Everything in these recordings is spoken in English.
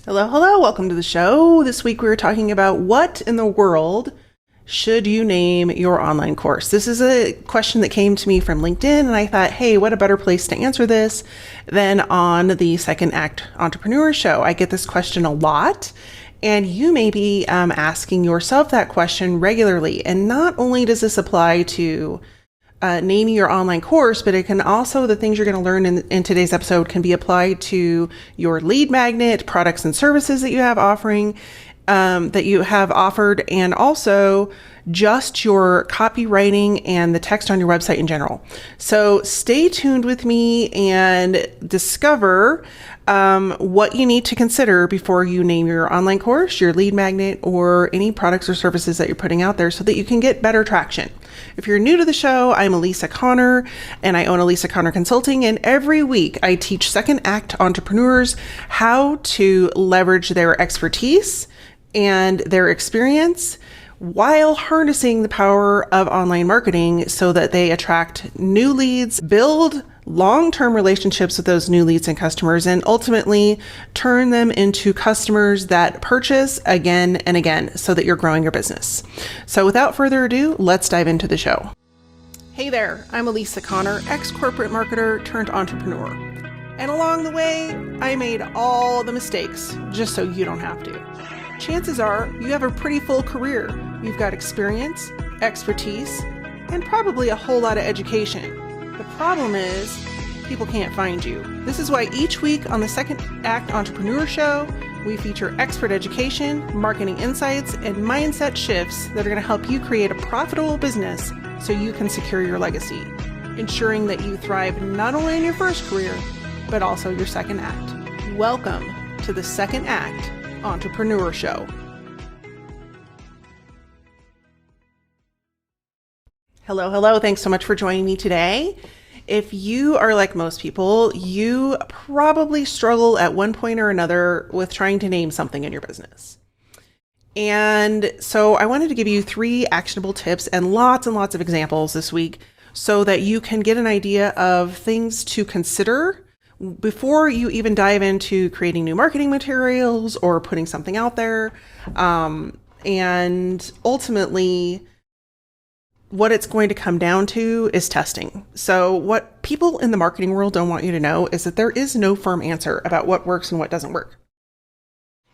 Hello, hello. Welcome to the show. This week we're talking about what in the world should you name your online course? This is a question that came to me from LinkedIn, and I thought, hey, what a better place to answer this than on the Second Act Entrepreneur Show. I get this question a lot, and you may be asking yourself that question regularly. And not only does this apply to naming your online course, but it can also, the things you're going to learn in today's episode can be applied to your lead magnet, products and services that you have offered, and also just your copywriting and the text on your website in general. So stay tuned with me and discover what you need to consider before you name your online course, your lead magnet, or any products or services that you're putting out there so that you can get better traction. If you're new to the show, I'm Elisa Connor, and I own Elisa Connor Consulting, and every week I teach Second Act entrepreneurs how to leverage their expertise and their experience while harnessing the power of online marketing so that they attract new leads, build long-term relationships with those new leads and customers, and ultimately turn them into customers that purchase again and again so that you're growing your business. So without further ado, let's dive into the show. Hey there, I'm Elisa Connor, ex-corporate marketer turned entrepreneur. And along the way, I made all the mistakes just so you don't have to. Chances are you have a pretty full career. You've got experience, expertise, and probably a whole lot of education. The problem is people can't find you. This is why each week on the Second Act Entrepreneur Show, we feature expert education, marketing insights, and mindset shifts that are going to help you create a profitable business so you can secure your legacy, ensuring that you thrive not only in your first career, but also your second act. Welcome to the Second Act Entrepreneur Show. Hello, hello. Thanks so much for joining me today. If you are like most people, you probably struggle at one point or another with trying to name something in your business. And so I wanted to give you 3 actionable tips and lots of examples this week so that you can get an idea of things to consider before you even dive into creating new marketing materials or putting something out there. And ultimately, what it's going to come down to is testing. So what people in the marketing world don't want you to know is that there is no firm answer about what works and what doesn't work.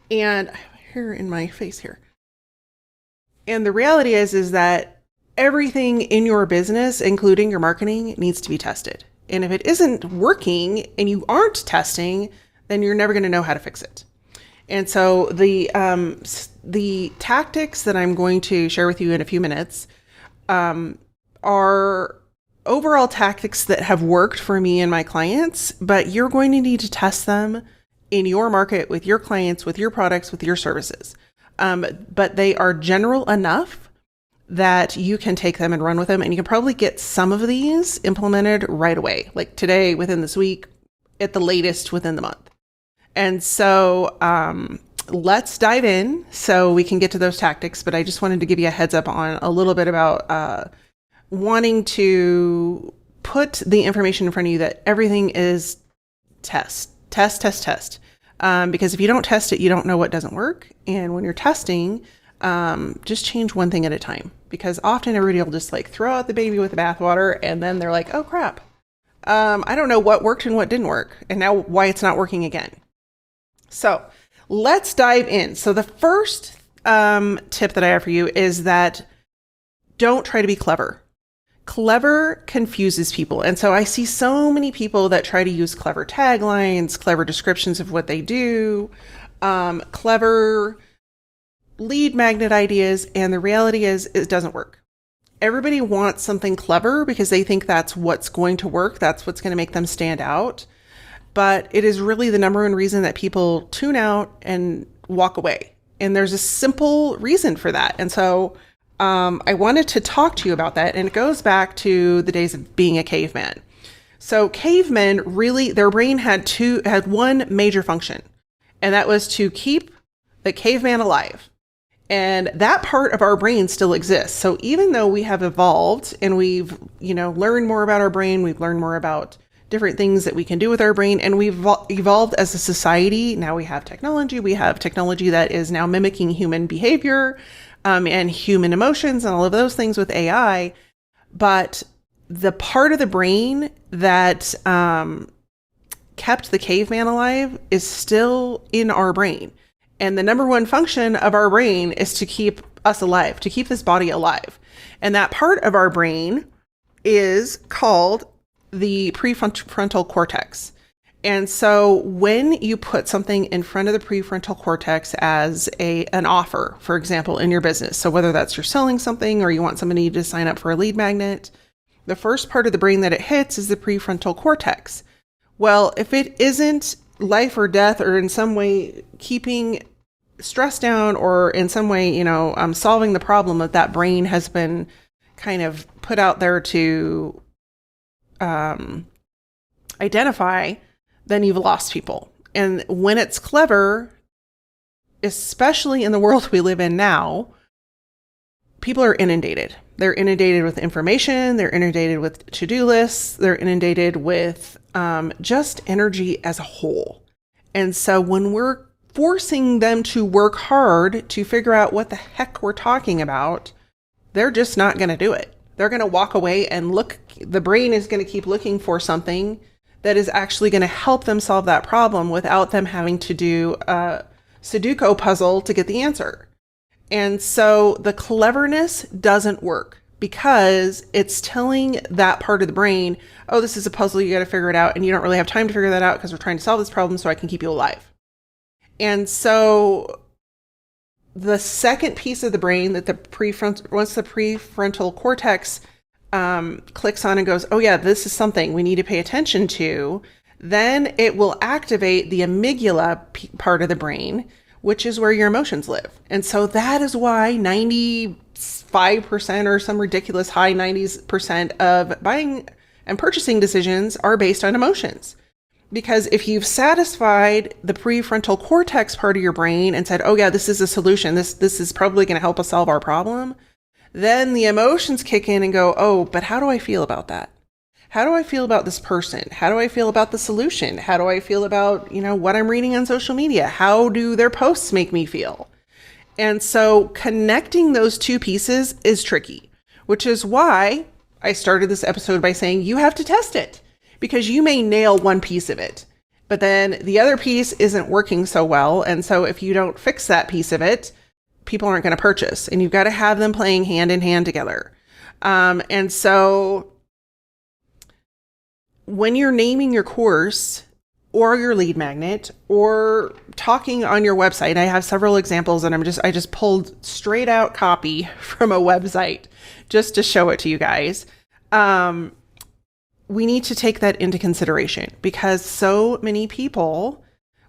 And here in my face here. And the reality is that everything in your business, including your marketing, needs to be tested. And if it isn't working and you aren't testing, then you're never going to know how to fix it. And so the tactics that I'm going to share with you in a few minutes are overall tactics that have worked for me and my clients, but you're going to need to test them in your market with your clients, with your products, with your services. But they are general enough that you can take them and run with them. And you can probably get some of these implemented right away, like today, within this week, at the latest within the month. And so let's dive in so we can get to those tactics. But I just wanted to give you a heads up on a little bit about wanting to put the information in front of you that everything is test. Because if you don't test it, you don't know what doesn't work. And when you're testing, just change one thing at a time, because often everybody will just like throw out the baby with the bathwater and then they're like, oh crap. I don't know what worked and what didn't work and now why it's not working again. So let's dive in. So the first tip that I have for you is that don't try to be clever. Clever confuses people. And so I see so many people that try to use clever taglines, clever descriptions of what they do, clever lead magnet ideas, and the reality is it doesn't work. Everybody wants something clever because they think that's what's going to work. That's what's going to make them stand out. But it is really the number one reason that people tune out and walk away. And there's a simple reason for that. And so I wanted to talk to you about that. And it goes back to the days of being a caveman. So cavemen really, their brain had one major function, and that was to keep the caveman alive. And that part of our brain still exists. So even though we have evolved and we've, learned more about our brain, we've learned more about different things that we can do with our brain. And we've evolved as a society. Now we have technology. We have technology that is now mimicking human behavior and human emotions and all of those things with AI. But the part of the brain that kept the caveman alive is still in our brain. And the number one function of our brain is to keep us alive, to keep this body alive. And that part of our brain is called the prefrontal cortex. And so when you put something in front of the prefrontal cortex as an offer, for example, in your business, so whether that's you're selling something or you want somebody to sign up for a lead magnet, the first part of the brain that it hits is the prefrontal cortex. Well, if it isn't life or death or in some way keeping stress down or in some way, solving the problem that brain has been kind of put out there to identify, then you've lost people. And when it's clever, especially in the world we live in now, people are inundated. They're inundated with information. They're inundated with to-do lists. They're inundated with just energy as a whole. And so when we're forcing them to work hard to figure out what the heck we're talking about, they're just not going to do it. They're going to walk away and look. The brain is going to keep looking for something that is actually going to help them solve that problem without them having to do a Sudoku puzzle to get the answer. And so the cleverness doesn't work because it's telling that part of the brain, oh, this is a puzzle, you got to figure it out. And you don't really have time to figure that out because we're trying to solve this problem so I can keep you alive. And so the second piece of the brain that once the prefrontal cortex clicks on and goes, oh yeah, this is something we need to pay attention to, then it will activate the amygdala part of the brain, which is where your emotions live. And so that is why 95% or some ridiculous high 90% of buying and purchasing decisions are based on emotions. Because if you've satisfied the prefrontal cortex part of your brain and said, oh yeah, this is a solution, this is probably going to help us solve our problem, then the emotions kick in and go, oh, but how do I feel about that? How do I feel about this person? How do I feel about the solution? How do I feel about, what I'm reading on social media? How do their posts make me feel? And so connecting those two pieces is tricky, which is why I started this episode by saying you have to test it. Because you may nail one piece of it, but then the other piece isn't working so well. And so if you don't fix that piece of it, people aren't going to purchase. And you've got to have them playing hand in hand together. And so when you're naming your course or your lead magnet or talking on your website, I have several examples and I just pulled straight out copy from a website just to show it to you guys. We need to take that into consideration because so many people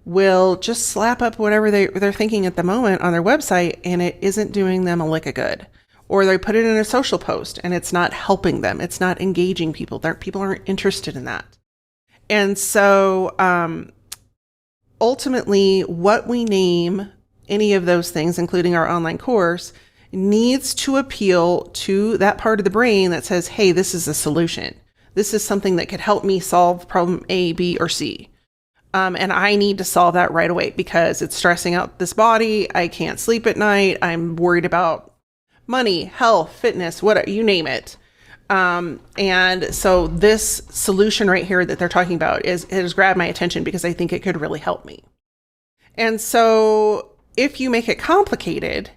will just slap up whatever they're thinking at the moment on their website and it isn't doing them a lick of good. Or they put it in a social post and it's not helping them. It's not engaging people. People aren't interested in that. And so ultimately, what we name any of those things, including our online course, needs to appeal to that part of the brain that says, hey, this is a solution. This is something that could help me solve problem A, B, or C. And I need to solve that right away because it's stressing out this body. I can't sleep at night. I'm worried about money, health, fitness, you name it. And so this solution right here that they're talking about has grabbed my attention because I think it could really help me. And so if you make it complicated,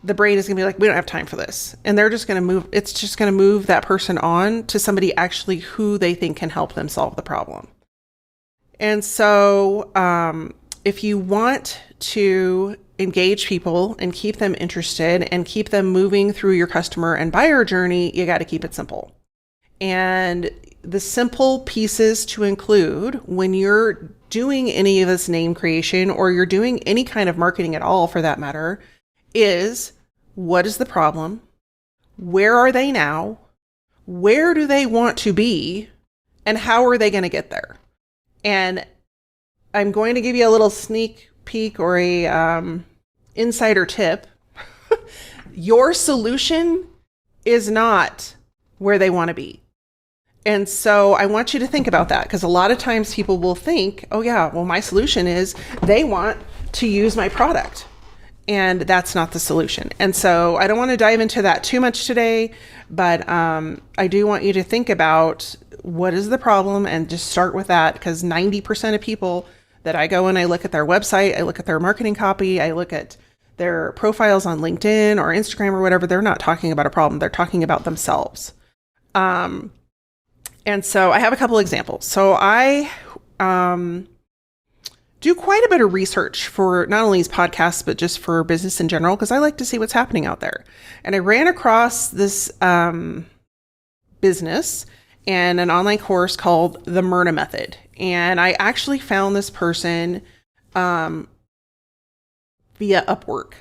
the brain is going to be like, we don't have time for this. And they're just going to move. It's just going to move that person on to somebody actually who they think can help them solve the problem. And so if you want to engage people and keep them interested and keep them moving through your customer and buyer journey, you got to keep it simple. And the simple pieces to include when you're doing any of this name creation or you're doing any kind of marketing at all for that matter is, what is the problem? Where are they now? Where do they want to be? And how are they going to get there? And I'm going to give you a little sneak peek or a insider tip. Your solution is not where they want to be. And so I want you to think about that, because a lot of times people will think, oh yeah, well, my solution is they want to use my product. And that's not the solution. And so I don't want to dive into that too much today, but I do want you to think about what is the problem and just start with that, because 90% of people that I go and I look at their website, I look at their marketing copy, I look at their profiles on LinkedIn or Instagram or whatever, they're not talking about a problem. They're talking about themselves. And so I have a couple examples. So I do quite a bit of research for not only these podcasts, but just for business in general, because I like to see what's happening out there. And I ran across this business and an online course called the Myrna Method. And I actually found this person via Upwork.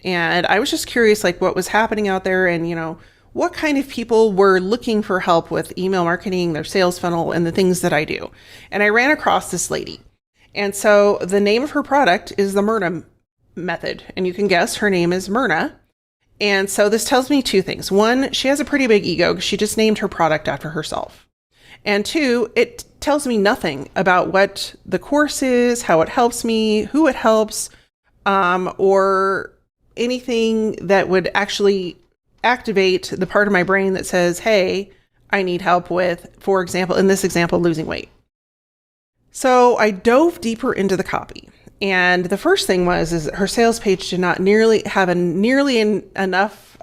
And I was just curious, like, what was happening out there, and, what kind of people were looking for help with email marketing, their sales funnel, and the things that I do. And I ran across this lady. And so the name of her product is the Myrna Method. And you can guess her name is Myrna. And so this tells me two things. One, she has a pretty big ego because she just named her product after herself. And two, it tells me nothing about what the course is, how it helps me, who it helps, or anything that would actually activate the part of my brain that says, hey, I need help with, for example, in this example, losing weight. So I dove deeper into the copy. And the first thing is that her sales page did not have enough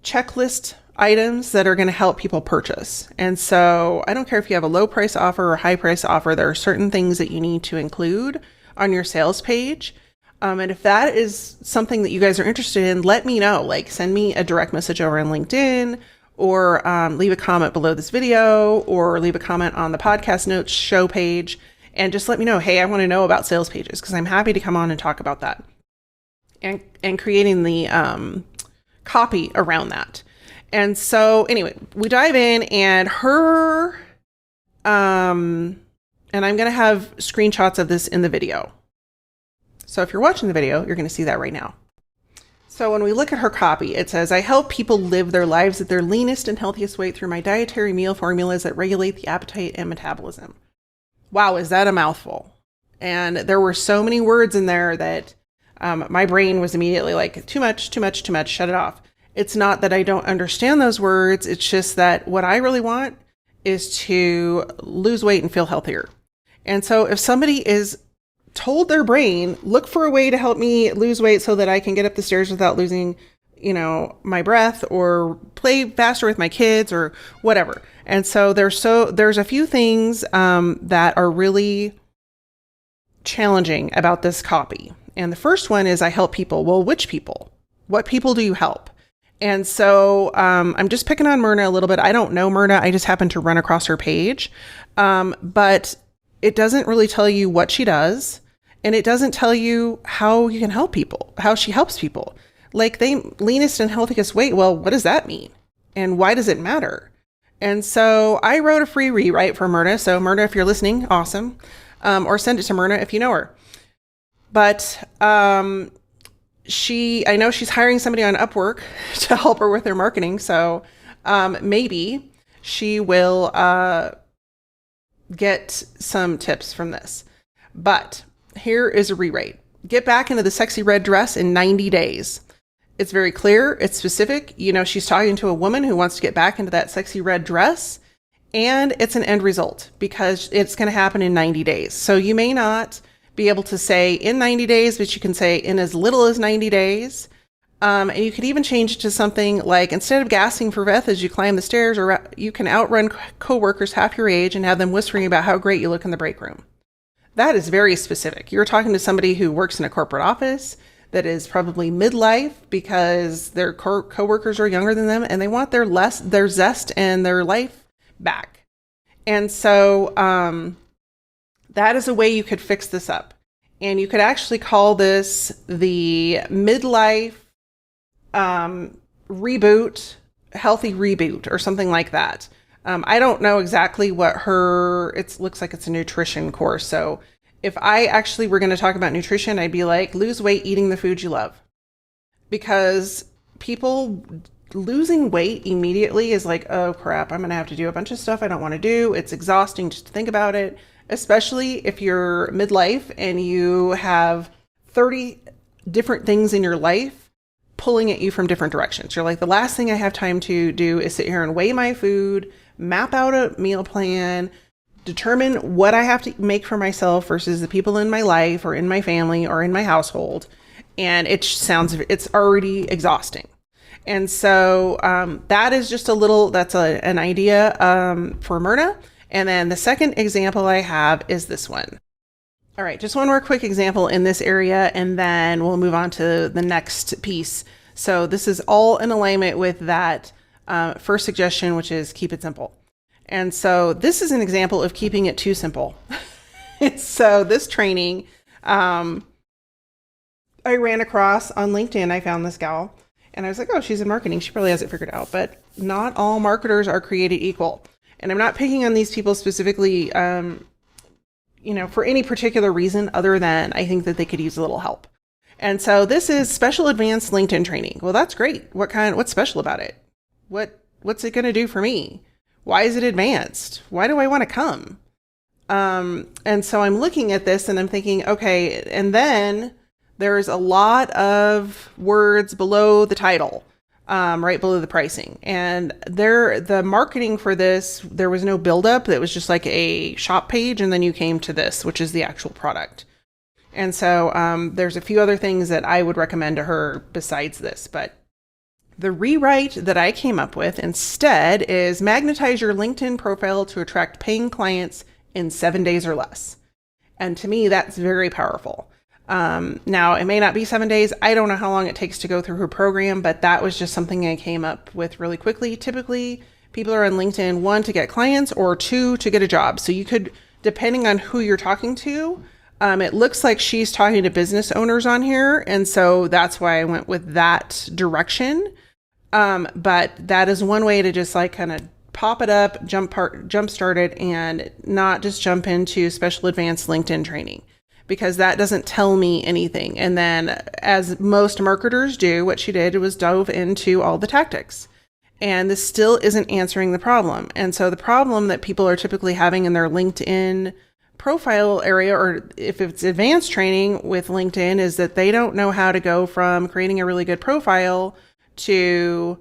checklist items that are going to help people purchase. And so I don't care if you have a low price offer or high price offer, there are certain things that you need to include on your sales page. And if that is something that you guys are interested in, let me know. Like, send me a direct message over on LinkedIn, or leave a comment below this video, or leave a comment on the podcast notes show page, and just let me know, hey, I want to know about sales pages, because I'm happy to come on and talk about that, and creating the copy around that. And so anyway, we dive in, and her, and I'm going to have screenshots of this in the video. So if you're watching the video, you're going to see that right now. So when we look at her copy, it says, I help people live their lives at their leanest and healthiest weight through my dietary meal formulas that regulate the appetite and metabolism. Wow, is that a mouthful? And there were so many words in there that my brain was immediately like, too much, shut it off. It's not that I don't understand those words. It's just that what I really want is to lose weight and feel healthier. And so if somebody is told their brain, look for a way to help me lose weight so that I can get up the stairs without losing, my breath, or play faster with my kids, or whatever. And so there's a few things that are really challenging about this copy. And the first one is, I help people. Well, which people? What people do you help? And so I'm just picking on Myrna a little bit. I don't know Myrna. I just happened to run across her page. But it doesn't really tell you what she does. And it doesn't tell you how you can help people, how she helps people. Like, leanest and healthiest weight. Well, what does that mean? And why does it matter? And so I wrote a free rewrite for Myrna. So Myrna, if you're listening, awesome. Or send it to Myrna if you know her. But I know she's hiring somebody on Upwork to help her with their marketing. So maybe she will get some tips from this. But here is a rewrite. Get back into the sexy red dress in 90 days. It's very clear. It's specific. She's talking to a woman who wants to get back into that sexy red dress, and it's an end result because it's going to happen in 90 days. So you may not be able to say in 90 days, but you can say in as little as 90 days. And you could even change it to something like, instead of gasping for breath as you climb the stairs, or you can outrun coworkers half your age and have them whispering about how great you look in the break room. That is very specific. You're talking to somebody who works in a corporate office that is probably midlife because their coworkers are younger than them, and they want their zest and their life back. And so that is a way you could fix this up. And you could actually call this the midlife reboot, healthy reboot, or something like that. I don't know exactly what it looks like it's a nutrition course. So if I actually were going to talk about nutrition, I'd be like, lose weight eating the food you love. Because people losing weight immediately is like, oh crap, I'm going to have to do a bunch of stuff I don't want to do. It's exhausting just to think about it, especially if you're midlife and you have 30 different things in your life pulling at you from different directions. You're like, the last thing I have time to do is sit here and weigh my food, map out a meal plan, determine what I have to make for myself versus the people in my life or in my family or in my household. And it's already exhausting. And so that is just that's an idea for Myrna. And then the second example I have is this one. All right, just one more quick example in this area, and then we'll move on to the next piece. So this is all in alignment with that first suggestion, which is keep it simple. And so this is an example of keeping it too simple. So this training, I ran across on LinkedIn. I found this gal and I was like, oh, she's in marketing. She probably has it figured out, but not all marketers are created equal. And I'm not picking on these people specifically, for any particular reason other than I think that they could use a little help. And so this is special advanced LinkedIn training. Well, that's great. What's special about it? What's it going to do for me? Why is it advanced? Why do I want to come? And so I'm looking at this and I'm thinking, okay, and then there's a lot of words below the title, right below the pricing. And the marketing for this, there was no buildup. It was just like a shop page. And then you came to this, which is the actual product. And so there's a few other things that I would recommend to her besides this, but the rewrite that I came up with instead is magnetize your LinkedIn profile to attract paying clients in 7 days or less. And to me, that's very powerful. Now, it may not be 7 days. I don't know how long it takes to go through her program, but that was just something I came up with really quickly. Typically, people are on LinkedIn, 1, to get clients, or 2, to get a job. So you could, depending on who you're talking to, it looks like she's talking to business owners on here. And so that's why I went with that direction. But that is one way to just like kind of pop it up, jump start it, and not just jump into special advanced LinkedIn training, because that doesn't tell me anything. And then as most marketers do, what she did was dove into all the tactics, and this still isn't answering the problem. And so the problem that people are typically having in their LinkedIn profile area, or if it's advanced training with LinkedIn, is that they don't know how to go from creating a really good profile to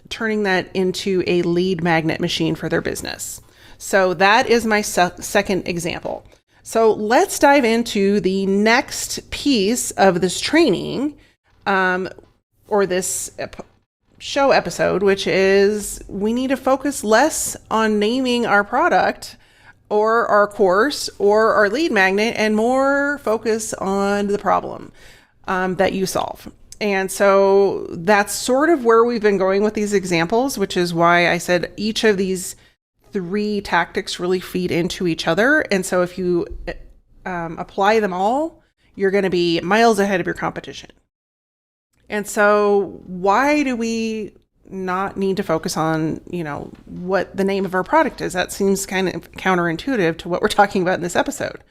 turning that into a lead magnet machine for their business. So that is my second example. So let's dive into the next piece of this training, or this show episode, which is we need to focus less on naming our product or our course or our lead magnet, and more focus on the problem that you solve. And so that's sort of where we've been going with these examples, which is why I said each of these 3 tactics really feed into each other. And so if you apply them all, you're going to be miles ahead of your competition. And so why do we not need to focus on, what the name of our product is? That seems kind of counterintuitive to what we're talking about in this episode.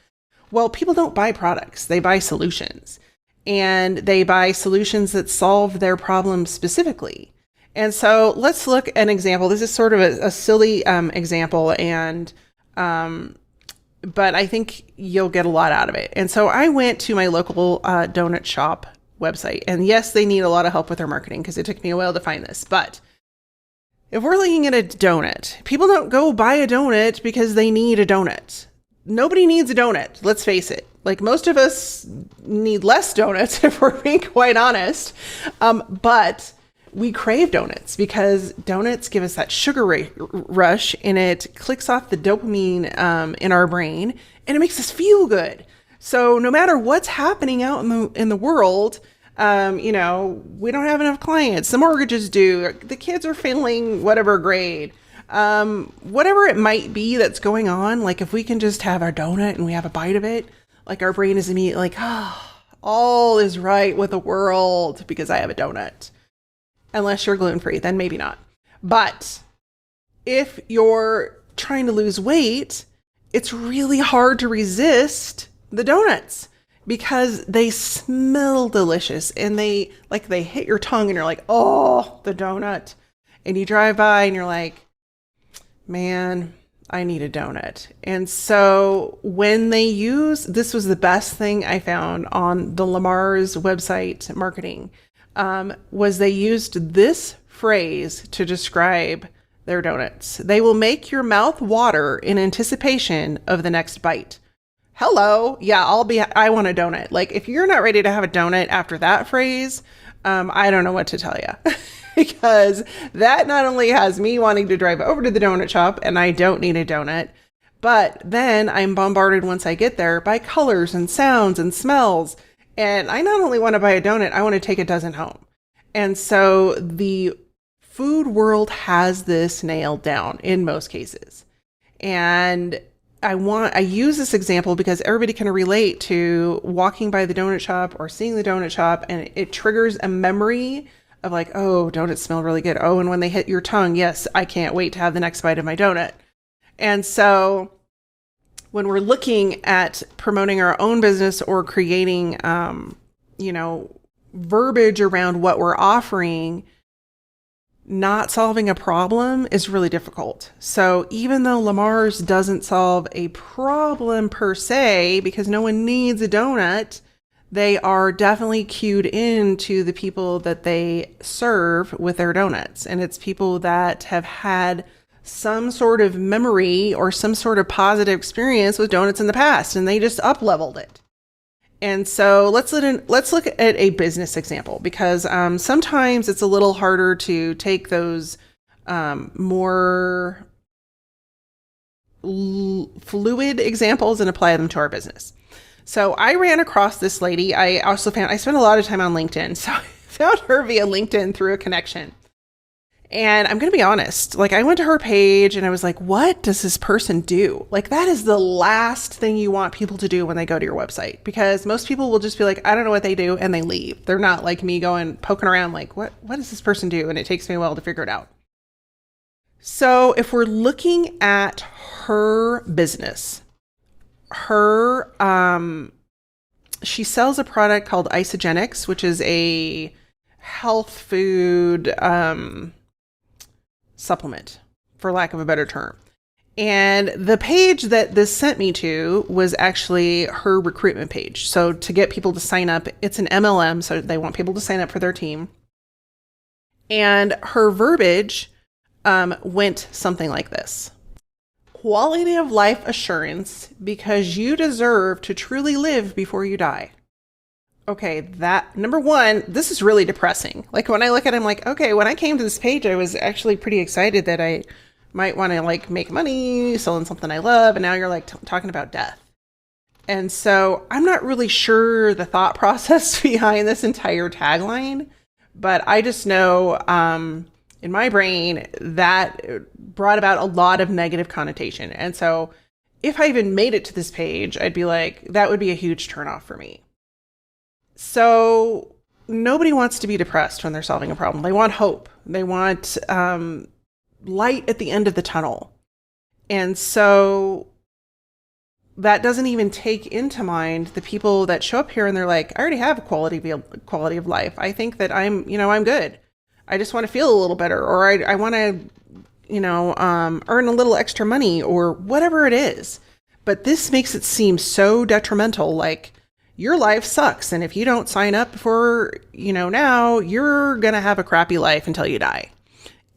Well, people don't buy products, they buy solutions. And they buy solutions that solve their problems specifically. And so let's look at an example. This is sort of a silly example, but I think you'll get a lot out of it. And so I went to my local donut shop website. And yes, they need a lot of help with their marketing because it took me a while to find this. But if we're looking at a donut, people don't go buy a donut because they need a donut. Nobody needs a donut, let's face it. Like, most of us need less donuts, if we're being quite honest. But we crave donuts because donuts give us that sugar rush, and it clicks off the dopamine in our brain, and it makes us feel good. So no matter what's happening out in the world, we don't have enough clients. The mortgages due. The kids are failing whatever grade. Whatever it might be that's going on, like if we can just have our donut and we have a bite of it, like our brain is immediately like, all is right with the world because I have a donut. Unless you're gluten-free, then maybe not. But if you're trying to lose weight, it's really hard to resist the donuts. because they smell delicious and they hit your tongue and you're like, oh, the donut. And you drive by and you're like, man, I need a donut. And so when this was the best thing I found on the Lamar's website marketing, was they used this phrase to describe their donuts. They will make your mouth water in anticipation of the next bite. Hello. Yeah, I want a donut. Like, if you're not ready to have a donut after that phrase, I don't know what to tell you. Because that not only has me wanting to drive over to the donut shop and I don't need a donut, but then I'm bombarded once I get there by colors and sounds and smells. And I not only want to buy a donut, I want to take a dozen home. And so the food world has this nailed down in most cases. And I use this example because everybody can relate to walking by the donut shop or seeing the donut shop, and it triggers a memory of like, oh, donuts smell really good. Oh, and when they hit your tongue, yes, I can't wait to have the next bite of my donut. And so when we're looking at promoting our own business or creating, verbiage around what we're offering, not solving a problem is really difficult. So even though Lamar's doesn't solve a problem per se, because no one needs a donut, they are definitely cued into the people that they serve with their donuts. And it's people that have had some sort of memory or some sort of positive experience with donuts in the past, and they just up-leveled it. And so let's look at a business example, because sometimes it's a little harder to take those more fluid examples and apply them to our business. So I ran across this lady. I spent a lot of time on LinkedIn. So I found her via LinkedIn through a connection. And I'm going to be honest, like, I went to her page and I was like, what does this person do? Like, that is the last thing you want people to do when they go to your website, because most people will just be like, I don't know what they do, and they leave. They're not like me poking around like, what does this person do? And it takes me a while to figure it out. So if we're looking at her business, she sells a product called Isogenics, which is a health food, supplement, for lack of a better term. And the page that this sent me to was actually her recruitment page. So to get people to sign up, it's an MLM, so they want people to sign up for their team. And her verbiage went something like this: quality of life assurance, because you deserve to truly live before you die. Okay, that, number one, this is really depressing. Like, when I look at it, I'm like, okay, when I came to this page, I was actually pretty excited that I might want to like make money selling something I love. And now you're like talking about death. And so I'm not really sure the thought process behind this entire tagline, but I just know in my brain that brought about a lot of negative connotation. And so if I even made it to this page, I'd be like, that would be a huge turnoff for me. So nobody wants to be depressed when they're solving a problem. They want hope. They want light at the end of the tunnel. And so that doesn't even take into mind the people that show up here and they're like, I already have a quality of life. I think that I'm good. I just want to feel a little better, or I want to, earn a little extra money, or whatever it is. But this makes it seem so detrimental, like, your life sucks, and if you don't sign up before, now, you're going to have a crappy life until you die.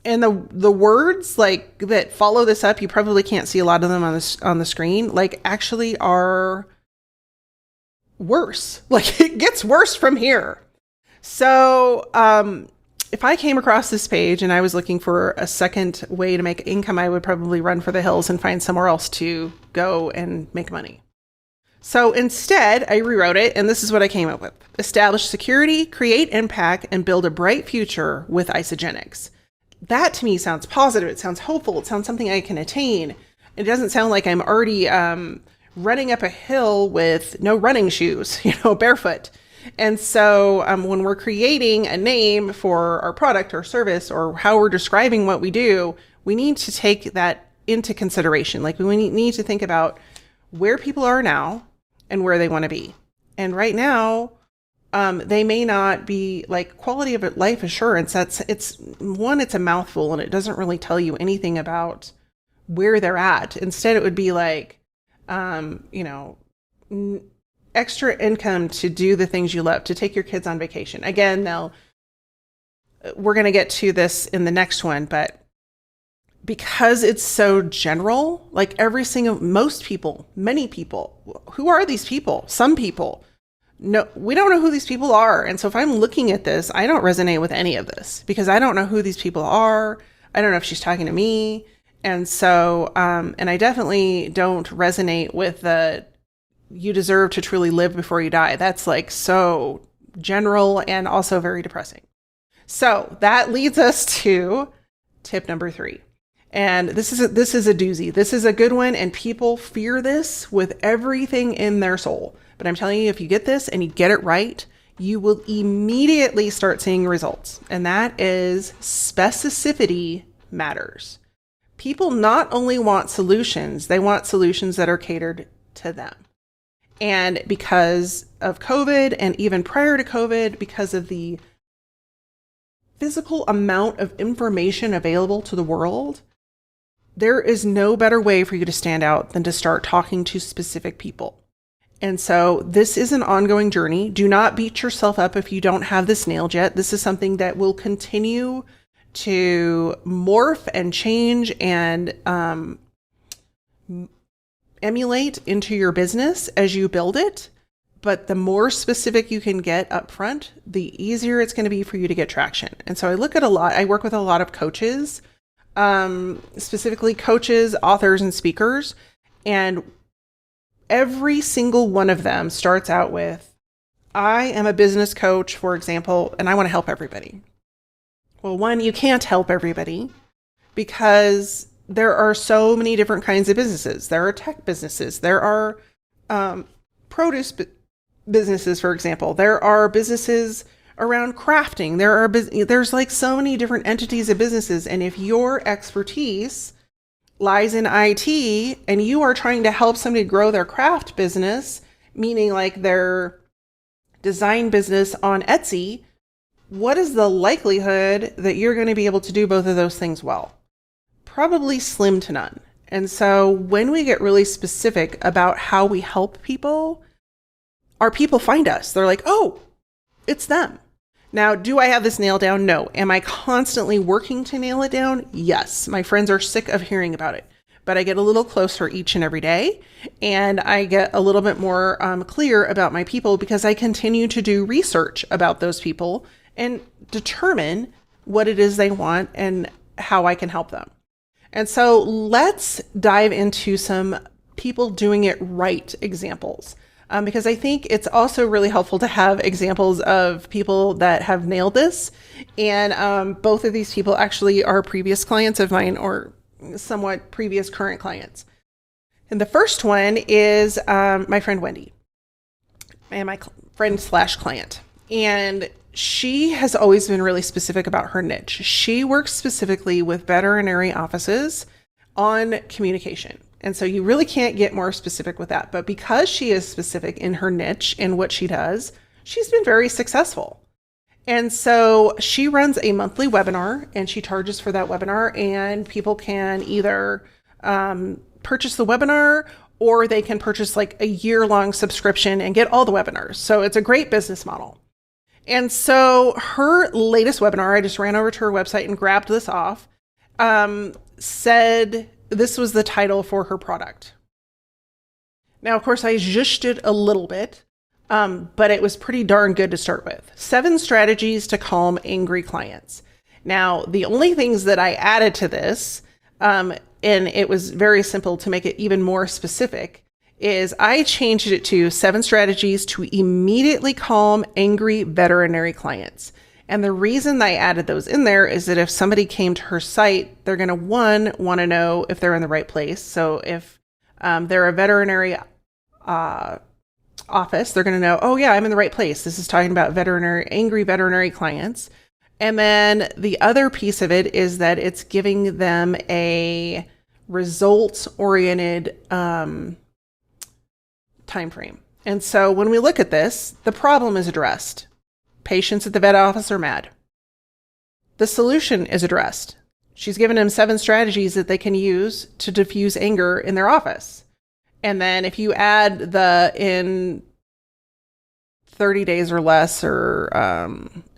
And the words like that follow this up, you probably can't see a lot of them on the screen, like, actually are worse. Like, it gets worse from here. So, if I came across this page and I was looking for a second way to make income, I would probably run for the hills and find somewhere else to go and make money. So instead, I rewrote it, and this is what I came up with. Establish security, create impact, and build a bright future with Isogenics. That to me sounds positive. It sounds hopeful. It sounds something I can attain. It doesn't sound like I'm already running up a hill with no running shoes, barefoot. And so when we're creating a name for our product or service, or how we're describing what we do, we need to take that into consideration. Like, we need to think about where people are now and where they want to be. And right now, they may not be like quality of life assurance. It's a mouthful and it doesn't really tell you anything about where they're at. Instead, it would be like, extra income to do the things you love, to take your kids on vacation. Again, we're going to get to this in the next one, but because it's so general, like most people, many people, who are these people? Some people, no, we don't know who these people are. And so if I'm looking at this, I don't resonate with any of this because I don't know who these people are. I don't know if she's talking to me. And so, and I definitely don't resonate with you deserve to truly live before you die. That's like so general and also very depressing. So that leads us to tip number 3. And this is a doozy. This is a good one. And people fear this with everything in their soul. But I'm telling you, if you get this and you get it right, you will immediately start seeing results. And that is specificity matters. People not only want solutions, they want solutions that are catered to them. And because of COVID, and even prior to COVID, because of the physical amount of information available to the world, there is no better way for you to stand out than to start talking to specific people. And so this is an ongoing journey. Do not beat yourself up if you don't have this nailed yet. This is something that will continue to morph and change and emulate into your business as you build it. But the more specific you can get up front, the easier it's going to be for you to get traction. And so I work with a lot of coaches, specifically coaches, authors, and speakers. And every single one of them starts out with, I am a business coach, for example, and I want to help everybody. Well, one, you can't help everybody because there are so many different kinds of businesses. There are tech businesses. There are produce businesses, for example. There are businesses around crafting. There's like so many different entities of businesses. And if your expertise lies in IT and you are trying to help somebody grow their craft business, meaning like their design business on Etsy, what is the likelihood that you're going to be able to do both of those things well? Probably slim to none. And so when we get really specific about how we help people, our people find us. They're like, oh, it's them. Now, do I have this nailed down? No. Am I constantly working to nail it down? Yes. My friends are sick of hearing about it, but I get a little closer each and every day. And I get a little bit more clear about my people because I continue to do research about those people and determine what it is they want and how I can help them. And so let's dive into some people doing it right examples. Because I think it's also really helpful to have examples of people that have nailed this. And both of these people actually are previous clients of mine or somewhat previous current clients. And the first one is my friend Wendy and my friend/client. And she has always been really specific about her niche. She works specifically with veterinary offices on communication. And so you really can't get more specific with that. But because she is specific in her niche and what she does, she's been very successful. And so she runs a monthly webinar and she charges for that webinar, and people can either purchase the webinar or they can purchase like a year-long subscription and get all the webinars. So it's a great business model. And so her latest webinar, I just ran over to her website and grabbed this off, said this was the title for her product. Now, of course, I zhushed it a little bit, but it was pretty darn good to start with. 7 strategies to calm angry clients. Now, the only things that I added to this, and it was very simple to make it even more specific, is I changed it to 7 strategies to immediately calm angry veterinary clients. And the reason I added those in there is that if somebody came to her site, they're going to, one, want to know if they're in the right place. So if they're a veterinary office, they're going to know, oh yeah, I'm in the right place. This is talking about angry veterinary clients. And then the other piece of it is that it's giving them a results-oriented time frame. And so when we look at this, the problem is addressed. Patients at the vet office are mad. The solution is addressed. She's given them 7 strategies that they can use to diffuse anger in their office. And then if you add the in 30 days or less, or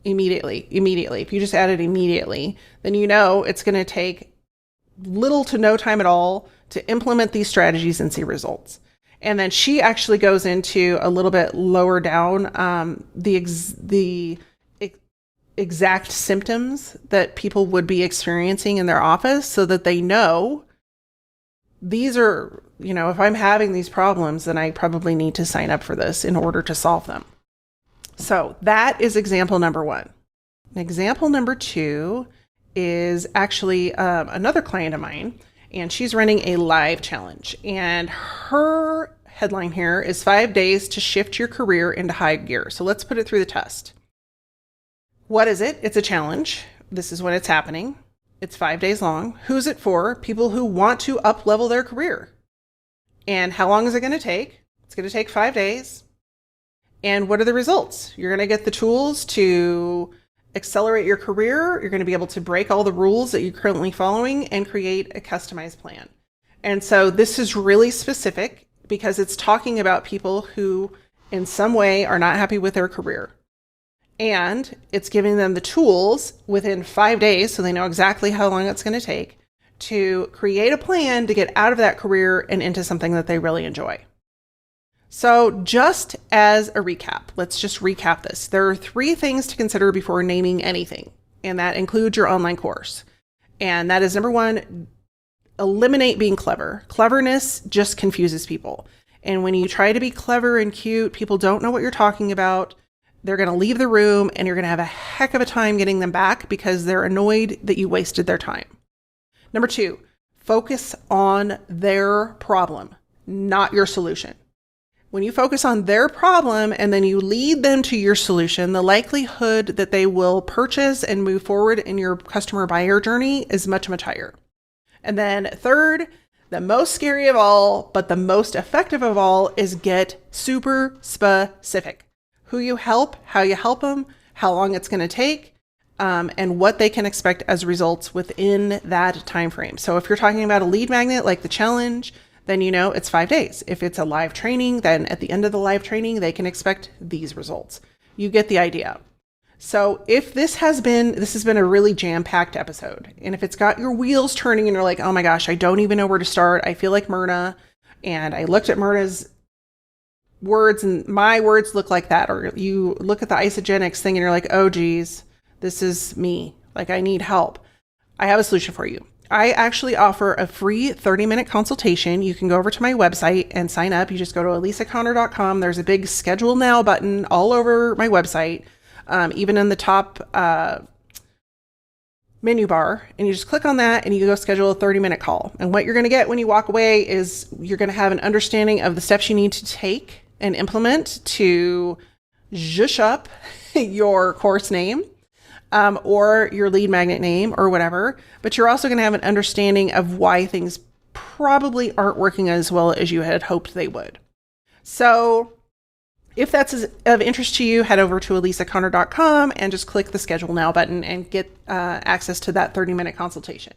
immediately, if you just add it immediately, then you know it's going to take little to no time at all to implement these strategies and see results. And then she actually goes into a little bit lower down the exact symptoms that people would be experiencing in their office, so that they know these are, if I'm having these problems, then I probably need to sign up for this in order to solve them. So that is example number 1. Example number 2 is actually another client of mine, and she's running a live challenge. And her headline here is 5 days to shift your career into high gear. So let's put it through the test. What is it? It's a challenge. This is when it's happening. It's 5 days long. Who's it for? People who want to up-level their career. And how long is it going to take? It's going to take 5 days. And what are the results? You're going to get the tools to accelerate your career. You're going to be able to break all the rules that you're currently following and create a customized plan. And so this is really specific because it's talking about people who in some way are not happy with their career. And it's giving them the tools within 5 days, so they know exactly how long it's going to take, to create a plan to get out of that career and into something that they really enjoy. So just as a recap, let's just recap this. There are 3 things to consider before naming anything, and that includes your online course. And that is number 1, eliminate being clever. Cleverness just confuses people. And when you try to be clever and cute, people don't know what you're talking about. They're going to leave the room, and you're going to have a heck of a time getting them back because they're annoyed that you wasted their time. Number 2, focus on their problem, not your solution. When you focus on their problem and then you lead them to your solution, the likelihood that they will purchase and move forward in your customer buyer journey is much, much higher. And then 3rd, the most scary of all, but the most effective of all, is get super specific. Who you help, how you help them, how long it's going to take, and what they can expect as results within that time frame. So if you're talking about a lead magnet like the challenge, then you know it's 5 days. If it's a live training, then at the end of the live training, they can expect these results. You get the idea. So if this has been a really jam-packed episode, and if it's got your wheels turning and you're like, oh my gosh, I don't even know where to start. I feel like Myrna, and I looked at Myrna's words and my words look like that. Or you look at the isogenics thing and you're like, oh geez, this is me. Like I need help. I have a solution for you. I actually offer a free 30-minute consultation. You can go over to my website and sign up. You just go to elisaconner.com. There's a big schedule now button all over my website, even in the top menu bar. And you just click on that and you go schedule a 30-minute call. And what you're going to get when you walk away is you're going to have an understanding of the steps you need to take and implement to zhoosh up your course name. Or your lead magnet name or whatever, but you're also going to have an understanding of why things probably aren't working as well as you had hoped they would. So if that's of interest to you, head over to elisaconner.com and just click the schedule now button and get access to that 30-minute consultation.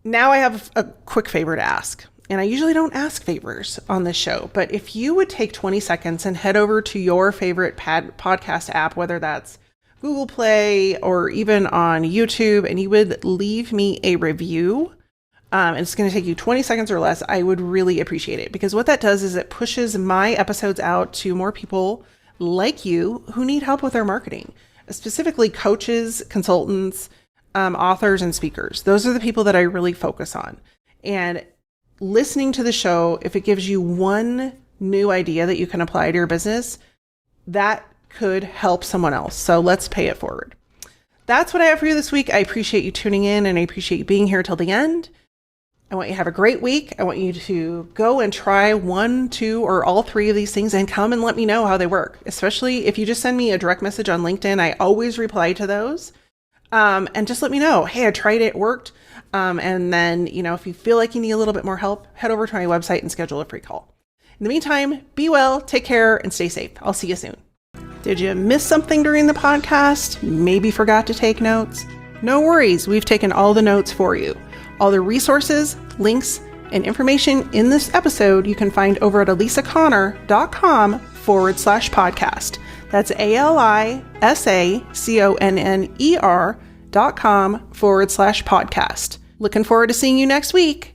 Now I have a quick favor to ask. And I usually don't ask favors on this show, but if you would take 20 seconds and head over to your favorite podcast app, whether that's Google Play or even on YouTube, and you would leave me a review, and it's going to take you 20 seconds or less, I would really appreciate it, because what that does is it pushes my episodes out to more people like you who need help with their marketing, specifically coaches, consultants, authors, and speakers. Those are the people that I really focus on. And listening to the show, if it gives you one new idea that you can apply to your business, that could help someone else. So let's pay it forward. That's what I have for you this week. I appreciate you tuning in, and I appreciate you being here till the end. I want you to have a great week. I want you to go and try 1, 2, or all 3 of these things and come and let me know how they work. Especially if you just send me a direct message on LinkedIn, I always reply to those. And just let me know, hey, I tried it, worked. And then, if you feel like you need a little bit more help, head over to my website and schedule a free call. In the meantime, be well, take care, and stay safe. I'll see you soon. Did you miss something during the podcast? Maybe forgot to take notes? No worries, we've taken all the notes for you. All the resources, links, and information in this episode you can find over at alisaconnor.com/podcast. That's ALISACONNER.com/podcast. Looking forward to seeing you next week.